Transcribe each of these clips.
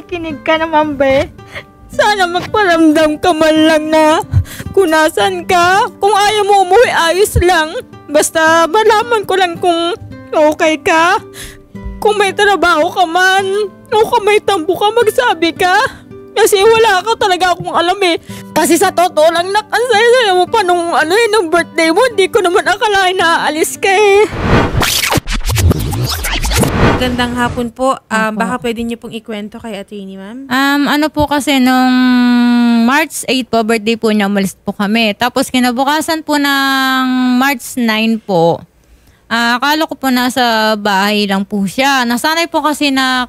nakikinig ka naman, be. Sana magparamdam ka man lang na kung nasan ka. Kung ayaw mo umuwi, ayos lang. Basta malaman ko lang kung okay ka. Kung may trabaho ka man, o kung may tambo ka, magsabi ka. Kasi wala ka talaga akong alam eh. Kasi sa totoo lang, nakansaya mo pa nung nung birthday mo. Hindi ko naman akalain na aalis ka eh. Magandang hapon po. Baka pwede niyo pong ikwento kay Atty. Ma'am? Ano po kasi nung March 8 po, birthday po niya, umalis po kami. Tapos kinabukasan po ng March 9 po, akala ko po nasa bahay lang po siya. Nasanay po kasi na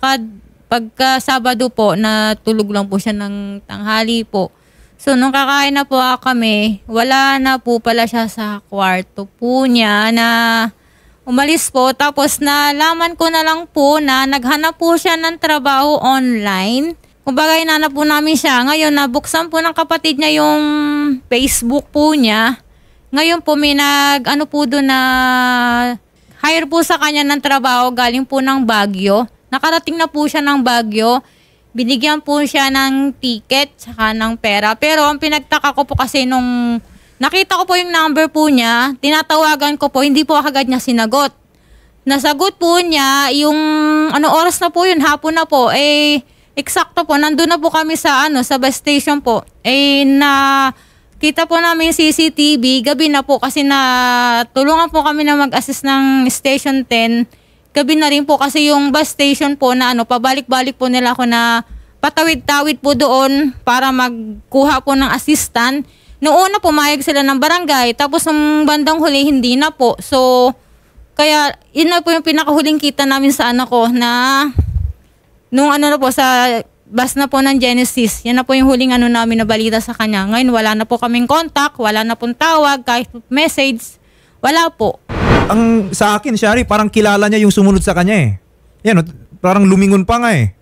pagka Sabado po, natulog lang po siya ng tanghali po. So nung kakain na po kami, wala na po pala siya sa kwarto po niya na umalis po. Tapos nalaman ko na lang po na naghanap po siya ng trabaho online. Kumbaga hinanap po namin siya. Ngayon nabuksan po ng kapatid niya yung Facebook po niya. Ngayon po may po doon na hire po sa kanya ng trabaho galing po ng Baguio. Nakarating na po siya ng Baguio. Binigyan po siya ng ticket saka ng pera. Pero ang pinagtaka ko po kasi nung nakita ko po yung number po niya, tinatawagan ko po, hindi po agad niya sinagot. Nasagot po niya, yung oras na po yun, hapon na po, eksakto po, nandun na po kami sa bus station po. Kita po namin yung CCTV, gabi na po kasi tulungan po kami na mag-assist ng Station 10. Gabi na rin po kasi yung bus station po na pabalik-balik po nila ako na patawid-tawid po doon para magkuha po ng assistant. Noong una pumayag sila ng barangay, tapos ng bandang huli hindi na po. So, kaya yun na po yung pinakahuling kita namin sa anak ko na nung na po sa bus na po ng Genesis. Yan na po yung huling namin na balita sa kanya. Ngayon wala na po kaming contact, wala na pong tawag, kahit message, wala po. Ang sa akin, Shari, parang kilala niya yung sumunod sa kanya eh. Yan, parang lumingon pa nga eh.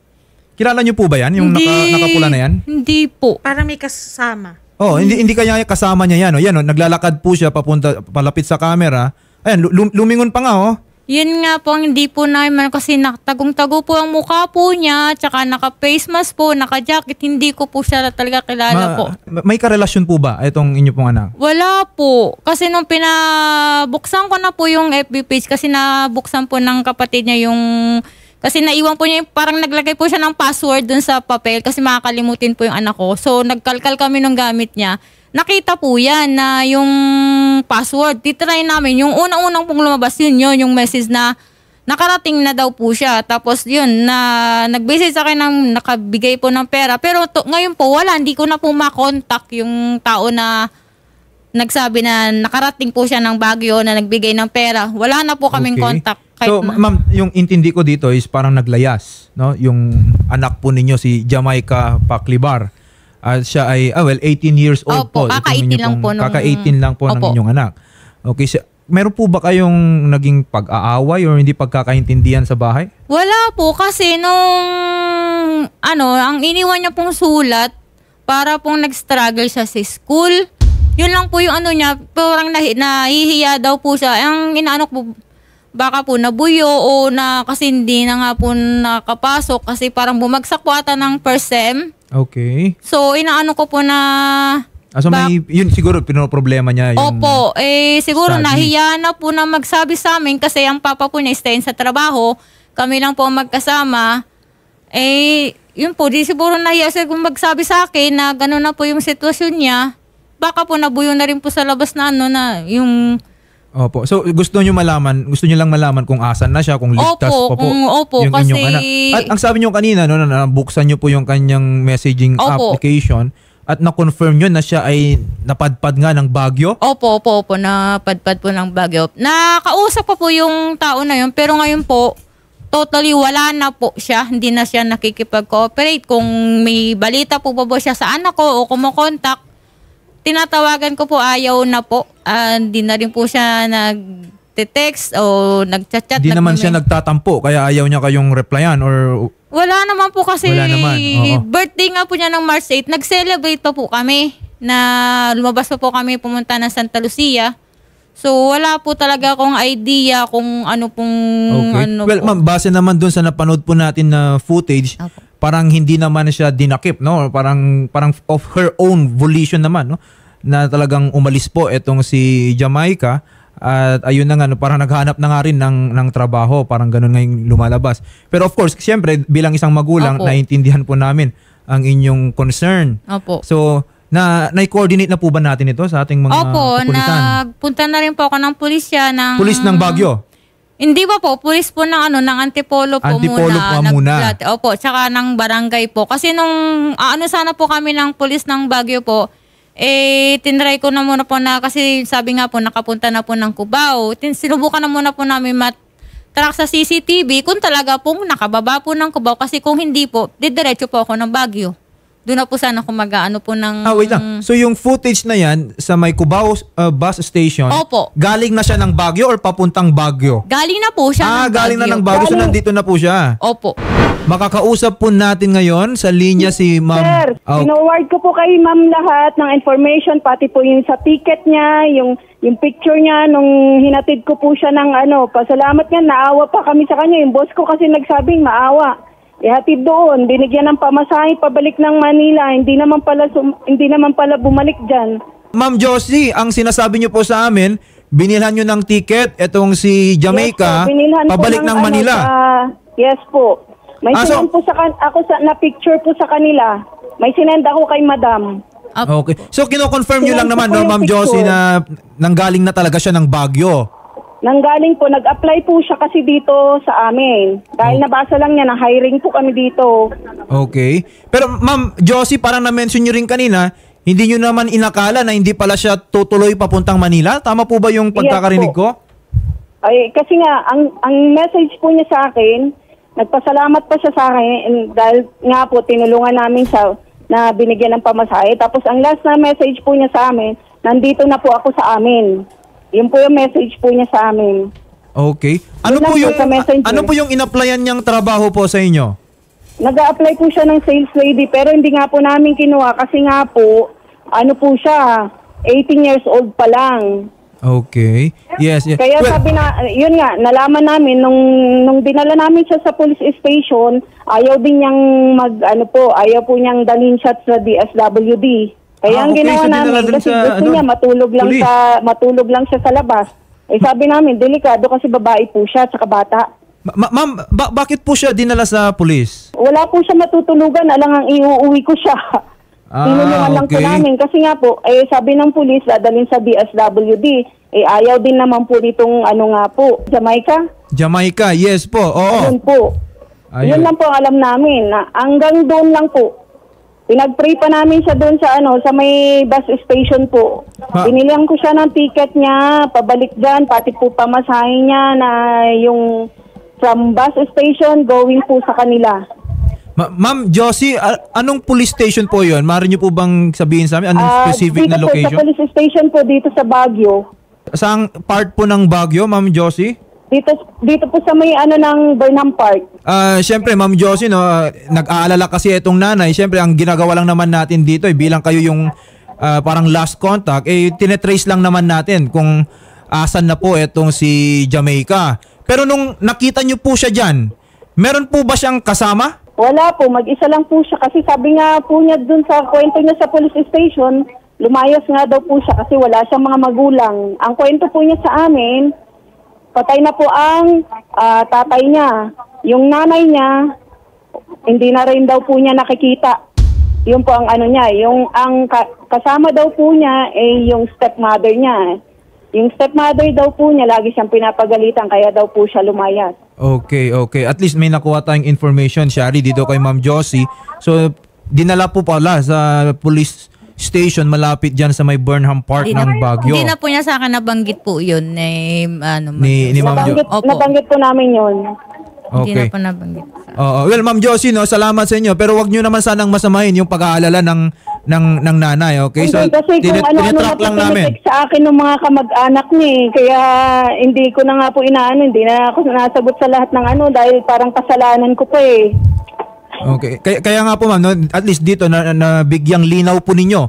Kilala niyo po ba yan? Yung nakapula na yan? Hindi po. Parang may kasama. Oh, hindi kanya kasama niya yan. Yan, naglalakad po siya palapit sa camera. Ayan, lumingon pa nga oh. Yun nga po, hindi po naman kasi tagong-tago po ang mukha po niya, tsaka naka-face mask po, naka-jacket, hindi ko po siya talaga kilala po. May karelasyon po ba itong inyo pong anak? Wala po. Kasi nung pinabuksan ko na po yung FB page, kasi nabuksan po ng kapatid niya yung... Kasi naiwan po niya parang naglagay po siya ng password dun sa papel kasi makakalimutin po yung anak ko. So nagkalkal kami ng gamit niya. Nakita po yan na yung password. Titry namin. Yung unang-unang pong lumabas yun yung message na nakarating na daw po siya. Tapos yun, nag-message sa akin ng nakabigay po ng pera. Pero ngayon po wala. Hindi ko na po makontak yung tao na nagsabi na nakarating po siya ng Baguio na nagbigay ng pera. Wala na po kaming contact. So, ma'am, yung intindi ko dito is parang naglayas, no? Yung anak po ninyo, si Jamaica Paclibar. Siya ay, 18 years old po. Kaka-18 lang po. Kaka-18 lang po ng inyong anak. Okay, meron po ba kayong naging pag-aaway or hindi pagkakaintindihan sa bahay? Wala po kasi nung, ang iniwan niya pong sulat para pong nag-struggle siya sa school. Yun lang po yung niya, parang nahihiya daw po siya. Ang inaano po, baka po nabuyo o kasi hindi na nga po nakapasok kasi parang bumagsak po ata ng first sem. Okay. So, inaano ko po na... yun siguro pinoproblema niya yung... Opo, siguro study. nahiya na po na magsabi sa amin kasi ang papa po niya stay sa trabaho. Kami lang po magkasama. Yun po, di siguro nahiya siya kung magsabi sa akin na gano'n na po yung sitwasyon niya. Baka po nabuyo na rin po sa labas na na yung... Opo. So gusto niyo lang malaman kung asan na siya, kung ligtas pa po yung kasi... inyong anak. At ang sabi niyo kanina, na buksan niyo po yung kanyang messaging application at na-confirm niyo na siya ay napadpad nga ng Baguio? Opo, napadpad po ng Baguio. Nakausap pa po yung tao na yun, pero ngayon po, totally wala na po siya. Hindi na siya nakikipag-cooperate. Kung may balita po ba siya sa anak ko o kumokontak, tinatawagan ko po, ayaw na po. Hindi na rin po siya nag-text o nag-chat-chat. Hindi naman siya nagtatampo, kaya ayaw niya kayong replyan or... Wala naman po kasi birthday nga po niya ng March 8. Nag-celebrate pa po kami na lumabas pa po kami pumunta ng Santa Lucia. So wala po talaga akong idea kung ano pong... Okay. Well, ma'am, base naman dun sa napanood po natin na footage, parang hindi naman siya dinakip, no? Parang of her own volition naman, no? Na talagang umalis po itong si Jamaica. At ayun na nga, no, parang naghanap na nga rin ng trabaho, parang ganun nga yung lumalabas. Pero of course, siyempre, bilang isang magulang, Opo. naiintindihan po namin ang inyong concern. Opo. So, na-coordinate na po ba natin ito sa ating mga Opo, kapulisan? nagpunta na rin po ako ng pulisya ng... Pulis ng Baguio? Hindi ba po, pulis po ng ng Antipolo po Antipolo muna. po muna. Opo, tsaka ng barangay po. Kasi nung sana po kami ng pulis ng Baguio po, tinry ko na muna po na, kasi sabi nga po, nakapunta na po ng Cubao. Sinubukan na muna po namin track sa CCTV kung talaga po nakababa po ng Cubao. Kasi kung hindi po, didiretso po ako ng Baguio. Doon na po sana kung mag-ano po ng... Wait lang. So yung footage na yan sa may Cubao bus station, Opo. galing na siya ng Baguio or papuntang Baguio? Galing na po siya ng Galing na Baguio. ng Baguio. So nandito na po siya. Opo. Makakausap po natin ngayon sa linya si Ma'am... Sir, Oh, pinoward ko po kay ma'am lahat ng information, pati po yung sa ticket niya, yung picture niya nung hinatid ko po siya ng pasalamat niya, naawa pa kami sa kanya. Yung boss ko kasi nagsabing maawa. Ihatid doon, binigyan ng pamasahe pabalik ng Manila, hindi naman pala bumalik diyan. Ma'am Josie, ang sinasabi niyo po sa amin, binilhan niyo ng ticket itong si Jamaica, Yes po, binilhan po pabalik ng Manila. Yes po. May So- sinend po na picture po sa kanila. May sinend ako kay madam. Okay. So kino-confirm niyo lang Sinend ko naman, po no, yung Ma'am picture. Josie, na nanggaling na talaga siya ng Baguio. Nanggaling po, nag-apply po siya kasi dito sa amin. Dahil nabasa lang niya na hiring po kami dito. Okay. Pero Ma'am Josie, parang na-mention niyo rin kanina, hindi niyo naman inakala na hindi pala siya tutuloy papuntang Manila? Tama po ba yung pagkakarinig po. ko? Ay, kasi nga, ang message po niya sa akin, nagpasalamat pa siya sa akin dahil nga po tinulungan namin siya na binigyan ng pamasahe. Tapos ang last na message po niya sa amin, nandito na po ako sa amin. Yun po yung message po niya sa amin. Okay. Ano Yun lang po po yung sa messenger. ano po yung in-applyan niyang trabaho po sa inyo? Nag-a-apply po siya ng sales lady pero hindi nga po namin kinuha kasi nga po, ano po siya, 18 years old pa lang. Okay. Yes. Kaya Well, sabi na, yun nga, nalaman namin nung dinala namin siya sa police station, ayaw din niyang ayaw po niyang dalhin siya sa DSWD. Kaya ang okay, ginawa so dinala namin din kasi sa, gusto niya police. matulog lang siya sa labas. Sabi namin, delikado kasi babae po siya tsaka bata. Ma'am, bakit po siya dinala sa pulis? Wala po siya matutulugan, alang ang iuuwi ko siya. Tinulungan lang po okay. namin kasi nga po, sabi ng pulis, dadalhin sa DSWD. Ayaw din naman po nitong Jamaica, yes po. Oo. Yun po. Ayun. Yun lang po ang alam namin. Na hanggang doon lang po. Pinag-pray pa namin siya doon sa may bus station po. Binilihan ko siya ng ticket niya, pabalik dyan, pati po pamasahe niya na yung from bus station going po sa kanila. Ma'am Josie, anong police station po yun? Maaari niyo po bang sabihin sa amin? Anong specific dito na po, location? sa police station po dito sa Baguio. Saang part po ng Baguio, Ma'am Josie? Dito po sa may ng Burnham Park. Siyempre, Ma'am Josie, no, nag-aalala kasi itong nanay. Siyempre, ang ginagawa lang naman natin dito, bilang kayo yung parang last contact, tinetrace lang naman natin kung asan na po itong si Jamaica. Pero nung nakita niyo po siya dyan, meron po ba siyang kasama? Wala po, mag-isa lang po siya kasi sabi nga po niya dun sa kwento niya sa police station, lumayas nga daw po siya kasi wala siyang mga magulang. Ang kwento po niya sa amin, patay na po ang tatay niya. Yung nanay niya, hindi na rin daw po niya nakikita. Yun po ang niya, ang kasama daw po niya yung stepmother niya. Yung stepmother daw po niya, lagi siyang pinapagalitan, kaya daw po siya lumayas. Okay. At least may nakuha tayong information, Shari, dito kay Ma'am Josie. So, dinala po pala sa police station malapit dyan sa may Burnham Park ng Baguio. Hindi na po niya sa akin nabanggit po yun. Ni Ma'am Josie. Opo. Nabanggit po namin yun. Hindi Okay. na po nabanggit. Well, Ma'am Josie, no, salamat sa inyo. Pero wag nyo naman sanang masamahin yung pag-aalala ng nanay, okay? So, Hindi, kasi kung ano-ano tinitrack lang na namin. sa akin ng mga kamag-anak niya kaya hindi ko na nga po hindi na ako nasagot sa lahat ng dahil parang kasalanan ko pa Okay. Kaya nga po, ma'am, no, at least dito na bigyang linaw po ninyo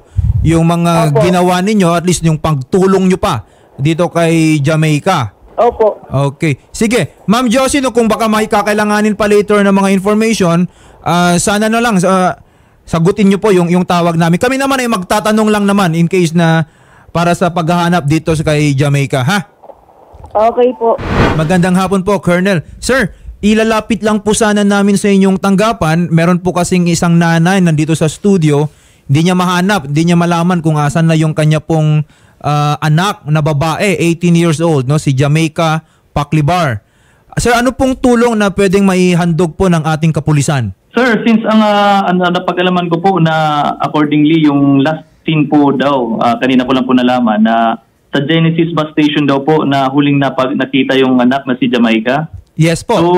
yung mga Opo. ginawa ninyo, at least yung pagtulong nyo pa dito kay Jamaica. Opo. Okay. Sige, Ma'am Josie, no, kung baka may kakailanganin pa later ng mga information, sana na lang sagutin nyo po yung tawag namin. Kami naman ay magtatanong lang naman in case na para sa paghahanap dito sa kay Jamaica, ha? Okay po. Magandang hapon po, Colonel. Sir, ilalapit lang po sana namin sa inyong tanggapan. Meron po kasing isang nanay nandito sa studio. Hindi niya mahanap, hindi niya malaman kung asan na yung kanya pong anak na babae, 18 years old, no? Si Jamaica Paclibar. Sir, ano pong tulong na pwedeng maihandog po ng ating kapulisan? Sir, since ang napag-alaman ko po na accordingly yung last scene po daw, kanina ko lang po nalaman na sa Genesis bus station daw po na huling nakita yung anak na si Jamaica. Yes po. So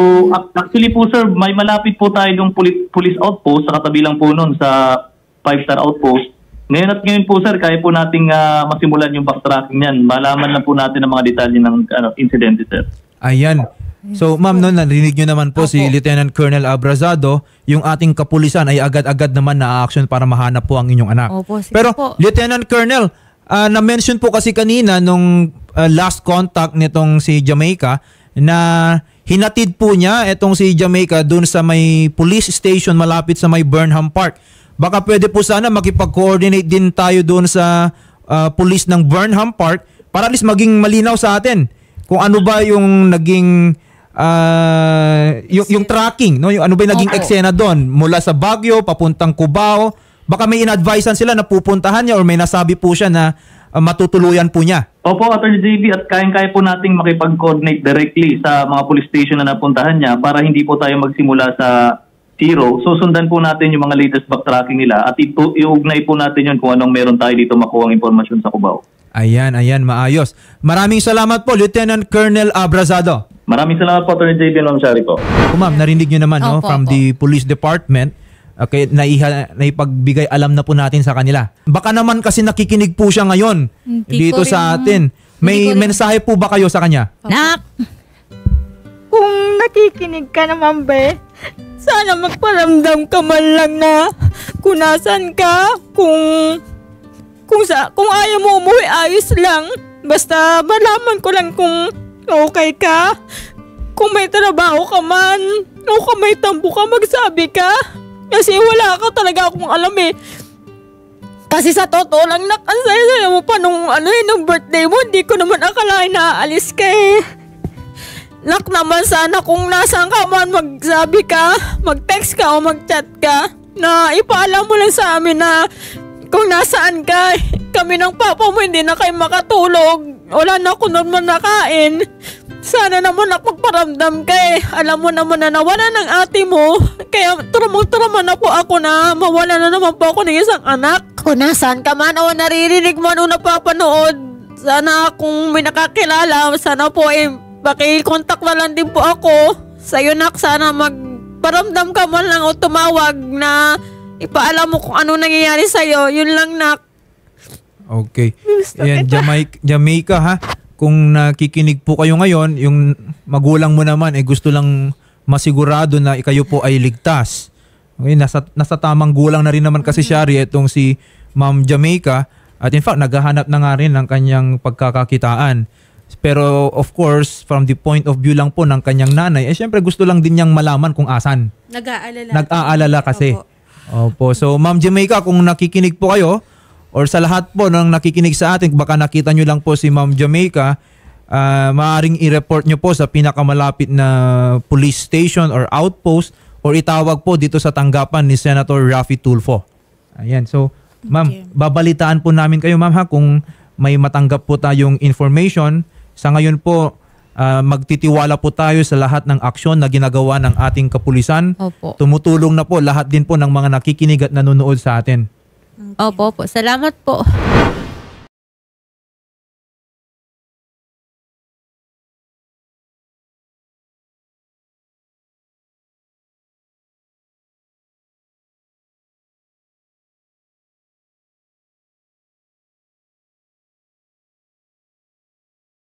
actually po sir, may malapit po tayo yung police outpost sa katabi lang po nun sa 5-star outpost. Ngayon po sir, kaya po nating masimulan yung backtracking niyan. Malaman lang po natin ang mga detalye ng incident sir. Ayan. So ma'am, no, narinig nyo naman po si Lieutenant Colonel Abrazado, yung ating kapulisan ay agad-agad naman na-action para mahanap po ang inyong anak. Opo, sige Pero po. Lieutenant Colonel, na-mention po kasi kanina nung last contact nitong si Jamaica na hinatid po niya itong si Jamaica dun sa may police station malapit sa may Burnham Park. Baka pwede po sana makipag-coordinate din tayo dun sa police ng Burnham Park para at least maging malinaw sa atin kung ano ba yung naging yung tracking, no? Yung ano ba yung naging eksena doon mula sa Baguio papuntang Cubao. Baka may in-advisean sila na pupuntahan niya or may nasabi po siya na matutuluyan po niya. Opo, Atty. JB, at kayang-kaya po nating makipag-coordinate directly sa mga police station na napuntahan niya para hindi po tayo magsimula sa zero. Susundan po natin yung mga latest backtracking nila at iugnay po natin yun kung anong meron tayo dito makuha ang impormasyon sa Cubao. Ayan, maayos. Maraming salamat po, Lieutenant Colonel Abrazado. Maraming salamat po, Atty. JB, Ma'am Shari po. Ma'am, narinig nyo naman no, Opo, from the police department. Okay, naipagbigay alam na po natin sa kanila. Baka naman kasi nakikinig po siya ngayon Hindi dito ko rin- sa atin. May hindi ko rin- mensahe po ba kayo sa kanya? Nak! Kung nakikinig ka naman, be, sana magparamdam ka man lang na kung nasan ka, kung ayaw mo umuwi, ayos lang. Basta malaman ko lang kung okay ka. Kung may trabaho ka man, o kung may tambo ka, magsabi ka. Kasi wala ka talaga akong alam eh. Kasi sa totoo lang, nak, ang saya-saya mo pa nung birthday mo, hindi ko naman akalain na aalis ka eh. Nak naman, sana kung nasaan ka man, magsabi ka, mag-text ka o mag-chat ka, na ipaalam mo lang sa amin na kung nasaan ka. Kami ng papa mo hindi na kayo makatulog, wala na ako naman nakain. Sana naman magparamdam ka eh. Alam mo naman na nawala ng ate mo, kaya turamang-turaman na po ako na mawala na naman po ako ng isang anak. Kung nasaan ka man o naririnig man o napapanood, sana kung may nakakilala, sana po paki-contact na lang din po ako. Sa'yo, nak, sana magparamdam ka man lang o tumawag na ipaalam mo kung ano nangyayari sa'yo. Yun lang, nak. Okay. Yan, Jamaica ha. Kung nakikinig po kayo ngayon, yung magulang mo naman gusto lang masigurado na kayo po ay ligtas. Okay, nasa tamang gulang na rin naman kasi siya itong si Ma'am Jamaica. At in fact, naghahanap na nga rin ng kanyang pagkakakitaan. Pero of course, from the point of view lang po ng kanyang nanay, syempre gusto lang din niyang malaman kung asan. Nag-aalala kasi. Opo. So Ma'am Jamaica, kung nakikinig po kayo, or sa lahat po ng nakikinig sa atin, baka nakita nyo lang po si Ma'am Jamaica, maaaring i-report nyo po sa pinakamalapit na police station or outpost or itawag po dito sa tanggapan ni Senator Raffy Tulfo. Ayan. So, ma'am, babalitaan po namin kayo, ma'am, ha, kung may matanggap po tayong information. Sa ngayon po, magtitiwala po tayo sa lahat ng aksyon na ginagawa ng ating kapulisan. Opo. Tumutulong na po lahat din po ng mga nakikinig at nanonood sa atin. Opo. Salamat po.